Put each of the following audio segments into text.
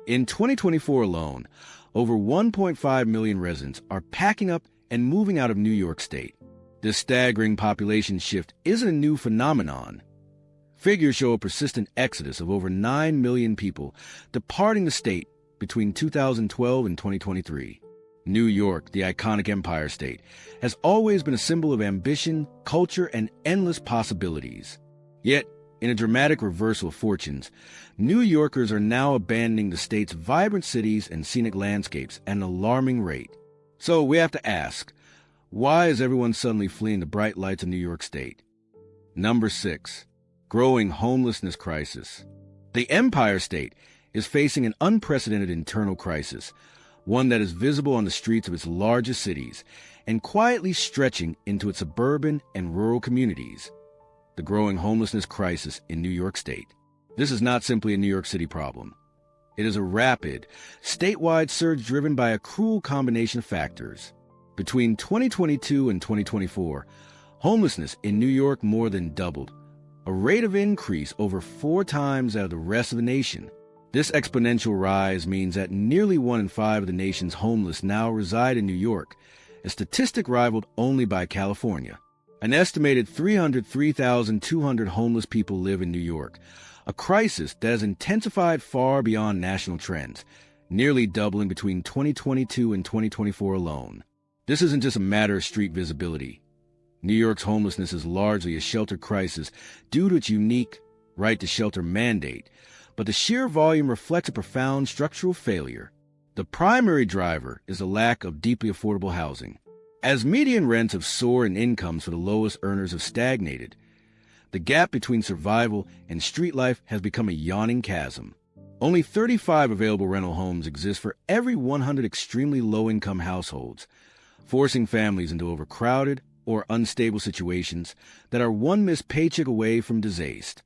In 2024 alone, over 1.5 million residents are packing up and moving out of New York State. This staggering population shift isn't a new phenomenon. Figures show a persistent exodus of over 9 million people departing the state between 2012 and 2023. New York, the iconic Empire State, has always been a symbol of ambition, culture, and endless possibilities. Yet, in a dramatic reversal of fortunes, New Yorkers are now abandoning the state's vibrant cities and scenic landscapes at an alarming rate. So we have to ask, why is everyone suddenly fleeing the bright lights of New York State? Number 6. Growing homelessness crisis. The Empire State is facing an unprecedented internal crisis, one that is visible on the streets of its largest cities and quietly stretching into its suburban and rural communities. The growing homelessness crisis in New York State. This is not simply a New York City problem. It is a rapid, statewide surge driven by a cruel combination of factors. Between 2022 and 2024, homelessness in New York more than doubled, a rate of increase over 4 times that of the rest of the nation. This exponential rise means that nearly 1 in 5 of the nation's homeless now reside in New York, a statistic rivaled only by California. An estimated 303,200 homeless people live in New York, a crisis that has intensified far beyond national trends, nearly doubling between 2022 and 2024 alone. This isn't just a matter of street visibility. New York's homelessness is largely a shelter crisis due to its unique right-to-shelter mandate, but the sheer volume reflects a profound structural failure. The primary driver is the lack of deeply affordable housing. As median rents have soared and incomes for the lowest earners have stagnated, the gap between survival and street life has become a yawning chasm. Only 35 available rental homes exist for every 100 extremely low-income households, forcing families into overcrowded or unstable situations that are one missed paycheck away from disaster.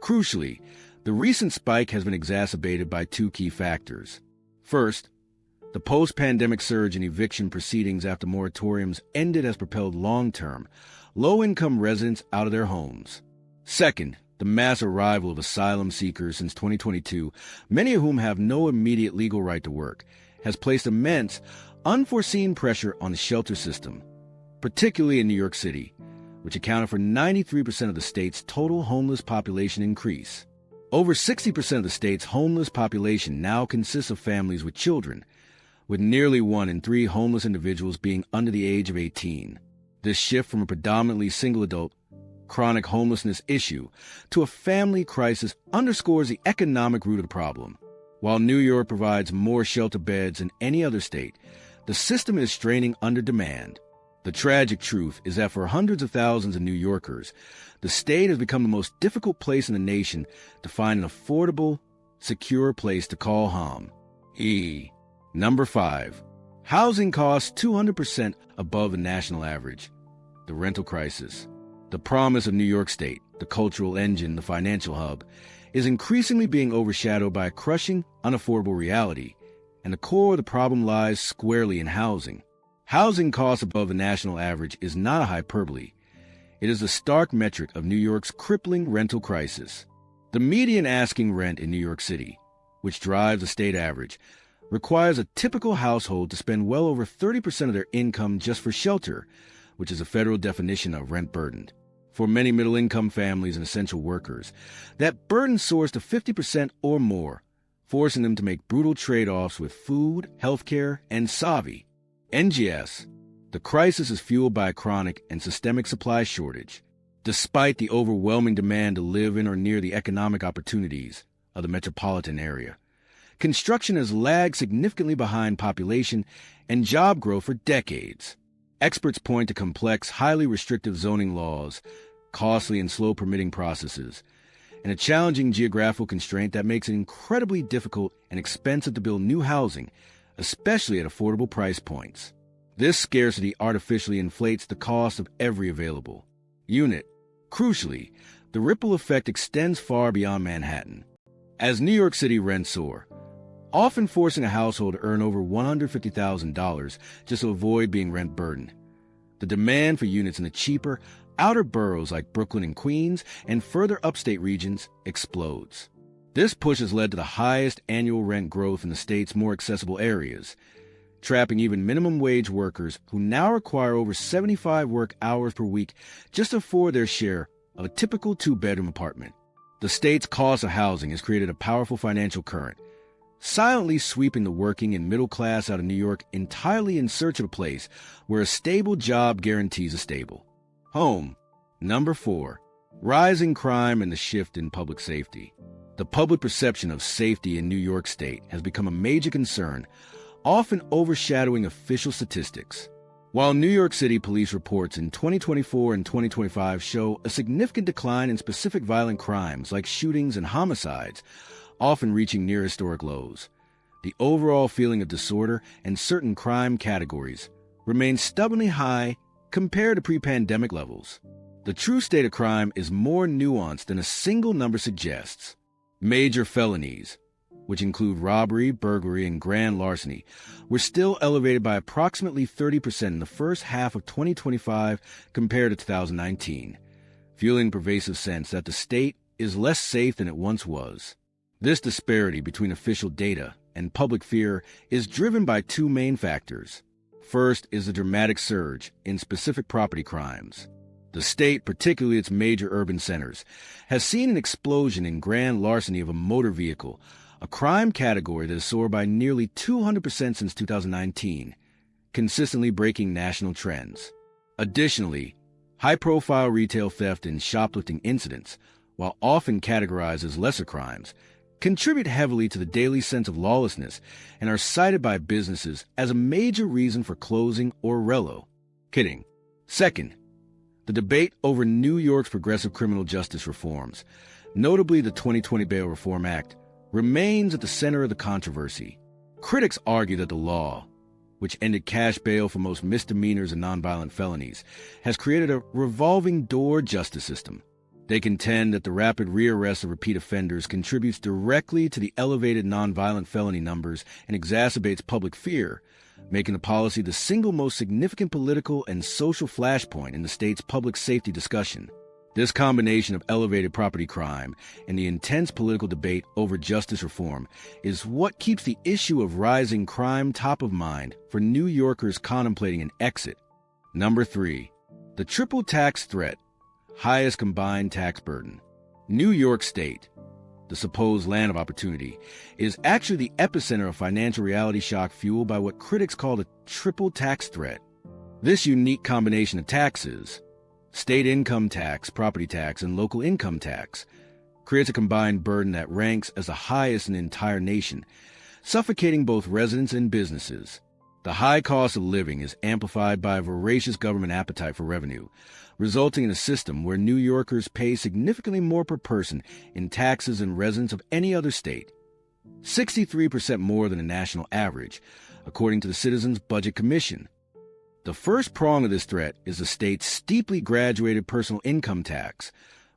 Crucially, the recent spike has been exacerbated by 2 key factors. First, the post-pandemic surge in eviction proceedings after moratoriums ended has propelled long-term, low-income residents out of their homes. Second, the mass arrival of asylum seekers since 2022, many of whom have no immediate legal right to work, has placed immense, unforeseen pressure on the shelter system, particularly in New York City, which accounted for 93% of the state's total homeless population increase. Over 60% of the state's homeless population now consists of families with children, with nearly 1 in 3 homeless individuals being under the age of 18. This shift from a predominantly single-adult, chronic homelessness issue to a family crisis underscores the economic root of the problem. While New York provides more shelter beds than any other state, the system is straining under demand. The tragic truth is that for hundreds of thousands of New Yorkers, the state has become the most difficult place in the nation to find an affordable, secure place to call home. Number 5. Housing costs 200% above the national average. The rental crisis. The promise of New York State, the cultural engine, the financial hub, is increasingly being overshadowed by a crushing, unaffordable reality, and the core of the problem lies squarely in housing. Housing costs above the national average is not a hyperbole. It is the stark metric of New York's crippling rental crisis. The median asking rent in New York City, which drives the state average, requires a typical household to spend well over 30% of their income just for shelter, which is a federal definition of rent-burdened. For many middle-income families and essential workers, that burden soars to 50% or more, forcing them to make brutal trade-offs with food, healthcare, and savvy. NGS. The crisis is fueled by a chronic and systemic supply shortage. Despite the overwhelming demand to live in or near the economic opportunities of the metropolitan area, construction has lagged significantly behind population and job growth for decades. Experts point to complex, highly restrictive zoning laws, costly and slow permitting processes, and a challenging geographical constraint that makes it incredibly difficult and expensive to build new housing, especially at affordable price points. This scarcity artificially inflates the cost of every available unit. Crucially, the ripple effect extends far beyond Manhattan. As New York City rents soar, often forcing a household to earn over $150,000 just to avoid being rent burdened, the demand for units in the cheaper, outer boroughs like Brooklyn and Queens and further upstate regions explodes. This push has led to the highest annual rent growth in the state's more accessible areas, trapping even minimum wage workers who now require over 75 work hours per week just to afford their share of a typical two-bedroom apartment. The state's cost of housing has created a powerful financial current, silently sweeping the working and middle class out of New York entirely in search of a place where a stable job guarantees a stable home. Number 4. Rising crime and the shift in public safety. The public perception of safety in New York State has become a major concern, often overshadowing official statistics. While New York City police reports in 2024 and 2025 show a significant decline in specific violent crimes like shootings and homicides, often reaching near historic lows, the overall feeling of disorder and certain crime categories remains stubbornly high compared to pre-pandemic levels. The true state of crime is more nuanced than a single number suggests. Major felonies, which include robbery, burglary, and grand larceny, were still elevated by approximately 30% in the first half of 2025 compared to 2019, fueling a pervasive sense that the state is less safe than it once was. This disparity between official data and public fear is driven by two main factors. First is the dramatic surge in specific property crimes. The state, particularly its major urban centers, has seen an explosion in grand larceny of a motor vehicle, a crime category that has soared by nearly 200% since 2019, consistently breaking national trends. Additionally, high-profile retail theft and shoplifting incidents, while often categorized as lesser crimes, contribute heavily to the daily sense of lawlessness and are cited by businesses as a major reason for closing or relocating. Second, the debate over New York's progressive criminal justice reforms, notably the 2020 Bail Reform Act, remains at the center of the controversy. Critics argue that the law, which ended cash bail for most misdemeanors and nonviolent felonies, has created a revolving door justice system. They contend that the rapid rearrest of repeat offenders contributes directly to the elevated nonviolent felony numbers and exacerbates public fear, making the policy the single most significant political and social flashpoint in the state's public safety discussion. This combination of elevated property crime and the intense political debate over justice reform is what keeps the issue of rising crime top of mind for New Yorkers contemplating an exit. Number 3. The triple tax threat, highest combined tax burden. New York State, the supposed land of opportunity, is actually the epicenter of financial reality shock fueled by what critics call the triple tax threat. This unique combination of taxes, state income tax, property tax, and local income tax, creates a combined burden that ranks as the highest in the entire nation, suffocating both residents and businesses. The high cost of living is amplified by a voracious government appetite for revenue, resulting in a system where New Yorkers pay significantly more per person in taxes than residents of any other state, 63% more than the national average, according to the Citizens Budget Commission. The first prong of this threat is the state's steeply graduated personal income tax,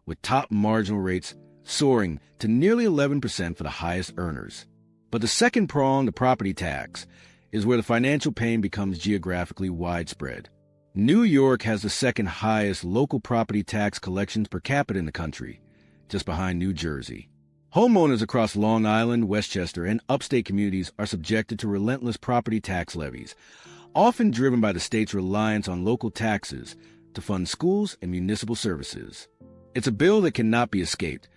with top marginal rates soaring to nearly 11% for the highest earners. But the second prong, the property tax, is where the financial pain becomes geographically widespread. New York has the second highest local property tax collections per capita in the country, just behind New Jersey. Homeowners across Long Island, Westchester, and upstate communities are subjected to relentless property tax levies, often driven by the state's reliance on local taxes to fund schools and municipal services. It's a bill that cannot be escaped,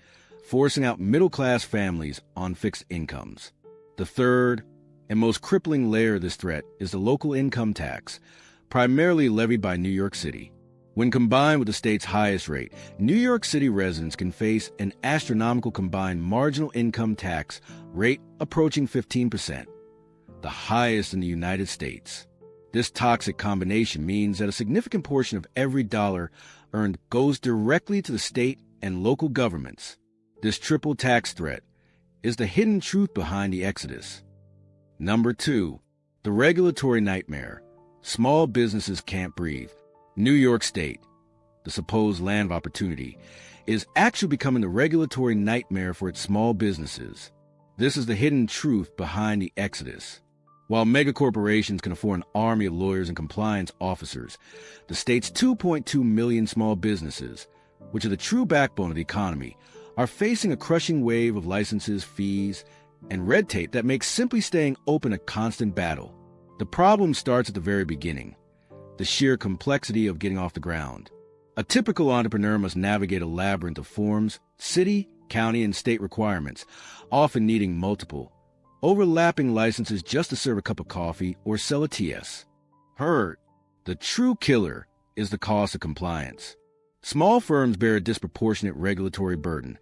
forcing out middle-class families on fixed incomes. The third and most crippling layer of this threat is the local income tax, primarily levied by New York City. When combined with the state's highest rate, New York City residents can face an astronomical combined marginal income tax rate approaching 15%, the highest in the United States. This toxic combination means that a significant portion of every dollar earned goes directly to the state and local governments. This triple tax threat is the hidden truth behind the exodus. Number 2, the regulatory nightmare. Small businesses can't breathe. New York State, the supposed land of opportunity, is actually becoming the regulatory nightmare for its small businesses. This is the hidden truth behind the exodus. While megacorporations can afford an army of lawyers and compliance officers, the state's 2.2 million small businesses, which are the true backbone of the economy, are facing a crushing wave of licenses, fees, and red tape that makes simply staying open a constant battle. The problem starts at the very beginning, the sheer complexity of getting off the ground. A typical entrepreneur must navigate a labyrinth of forms, city, county, and state requirements, often needing multiple, overlapping licenses just to serve a cup of coffee or sell a TS. The true killer is the cost of compliance. Small firms bear a disproportionate regulatory burden,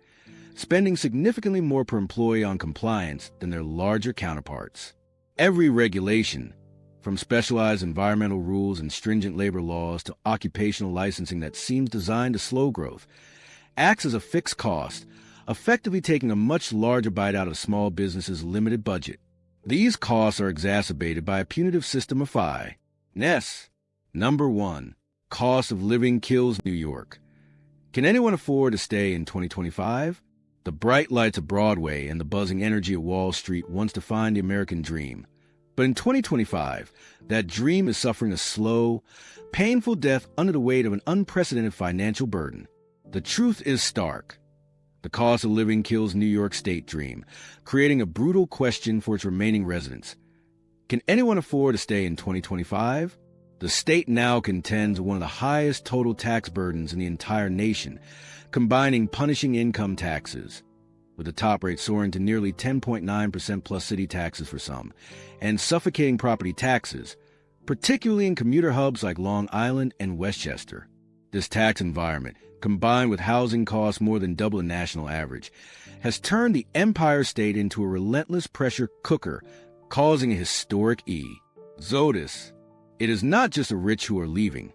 spending significantly more per employee on compliance than their larger counterparts. Every regulation, from specialized environmental rules and stringent labor laws to occupational licensing that seems designed to slow growth, acts as a fixed cost, effectively taking a much larger bite out of small businesses' limited budget. These costs are exacerbated by a punitive system of finesse. Number 1. Cost of living kills New York. Can anyone afford to stay in 2025? The bright lights of Broadway and the buzzing energy of Wall Street once defined the American dream. But in 2025, that dream is suffering a slow, painful death under the weight of an unprecedented financial burden. The truth is stark. The cost of living kills New York State dream, creating a brutal question for its remaining residents. Can anyone afford to stay in 2025? The state now contends with one of the highest total tax burdens in the entire nation, combining punishing income taxes, with the top rate soaring to nearly 10.9% plus city taxes for some, and suffocating property taxes, particularly in commuter hubs like Long Island and Westchester. This tax environment, combined with housing costs more than double the national average, has turned the Empire State into a relentless pressure cooker, causing a historic exodus. It is not just the rich who are leaving.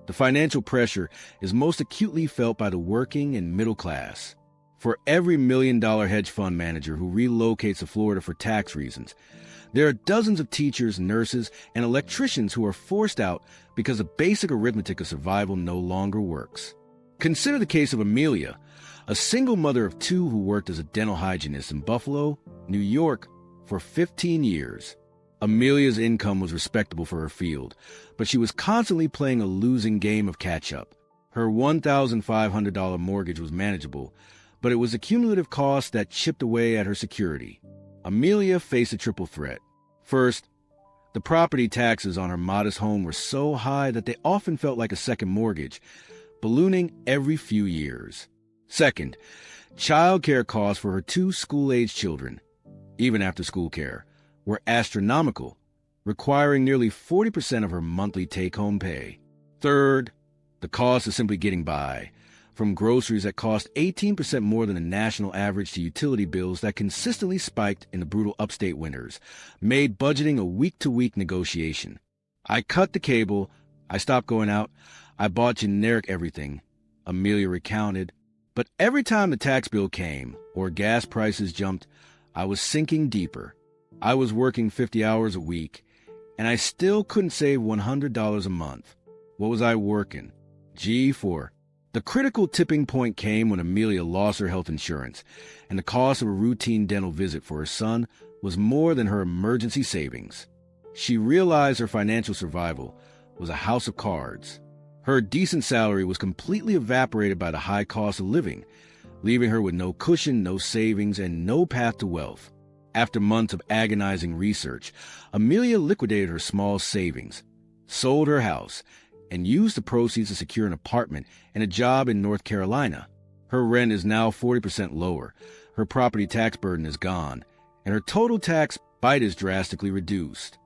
The financial pressure is most acutely felt by the working and middle class. For every million-dollar hedge fund manager who relocates to Florida for tax reasons, there are dozens of teachers, nurses, and electricians who are forced out because the basic arithmetic of survival no longer works. Consider the case of Amelia, a single mother of 2 who worked as a dental hygienist in Buffalo, New York, for 15 years. Amelia's income was respectable for her field, but she was constantly playing a losing game of catch-up. Her $1,500 mortgage was manageable, but it was the cumulative cost that chipped away at her security. Amelia faced a triple threat. First, the property taxes on her modest home were so high that they often felt like a second mortgage, ballooning every few years. Second, child care costs for her 2 school-age children, even after school care, were astronomical, requiring nearly 40% of her monthly take-home pay. Third, the cost of simply getting by, from groceries that cost 18% more than the national average to utility bills that consistently spiked in the brutal upstate winters, made budgeting a week-to-week negotiation. I cut the cable, I stopped going out, I bought generic everything, Amelia recounted. But every time the tax bill came, or gas prices jumped, I was sinking deeper. I was working 50 hours a week, and I still couldn't save $100 a month. What was I working? For. The critical tipping point came when Amelia lost her health insurance, and the cost of a routine dental visit for her son was more than her emergency savings. She realized her financial survival was a house of cards. Her decent salary was completely evaporated by the high cost of living, leaving her with no cushion, no savings, and no path to wealth. After months of agonizing research, Amelia liquidated her small savings, sold her house, and used the proceeds to secure an apartment and a job in North Carolina. Her rent is now 40% lower, her property tax burden is gone, and her total tax bite is drastically reduced.